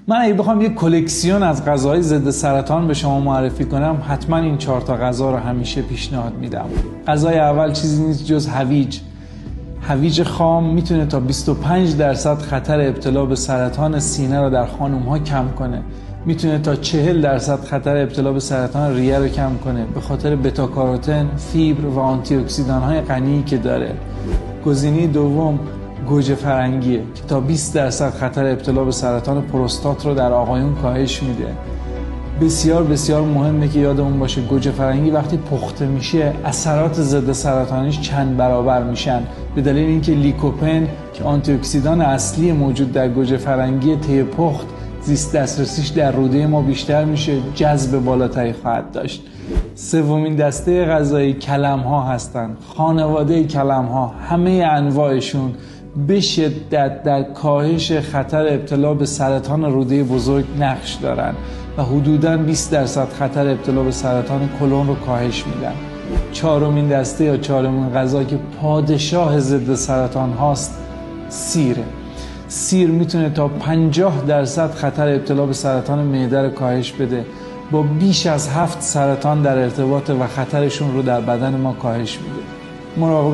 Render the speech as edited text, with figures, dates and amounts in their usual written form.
من اگه بخوام یک کلکسیون از غذاهای ضد سرطان به شما معرفی کنم، حتما این 4 تا غذا رو همیشه پیشنهاد میدم. غذای اول چیزی نیست جز هویج. هویج خام میتونه تا 25% خطر ابتلا به سرطان سینه رو در خانم‌ها کم کنه. میتونه تا 40% خطر ابتلا به سرطان ریه رو کم کنه به خاطر بتا کاروتن، فیبر و آنتی اکسیدان‌های غنی که داره. گزینه دوم گوجه فرنگیه که تا 20% خطر ابتلا به سرطان پروستات رو در آقایون کاهش میده. بسیار بسیار مهمه که یادمون باشه گوجه فرنگی وقتی پخته میشه اثرات ضد سرطانیش چند برابر میشن، به دلیل اینکه لیکوپن که آنتی اکسیدان اصلی موجود در گوجه فرنگی طی پخت زیست دسترسیش در روده ما بیشتر میشه، جذب بالاتری خواهد داشت. سومین دسته غذایی کلم‌ها هستن. خانواده کلم‌ها همه انواعشون به شدت در کاهش خطر ابتلا به سرطان روده بزرگ نقش دارن و حدوداً 20% خطر ابتلا به سرطان کلون رو کاهش میدن. چهارمین دسته یا چهارمین غذا که پادشاه ضد سرطان هاست سیره. سیر میتونه تا 50% خطر ابتلا به سرطان معده رو کاهش بده، با بیش از 7 سرطان در ارتباط و خطرشون رو در بدن ما کاهش میده. مراقب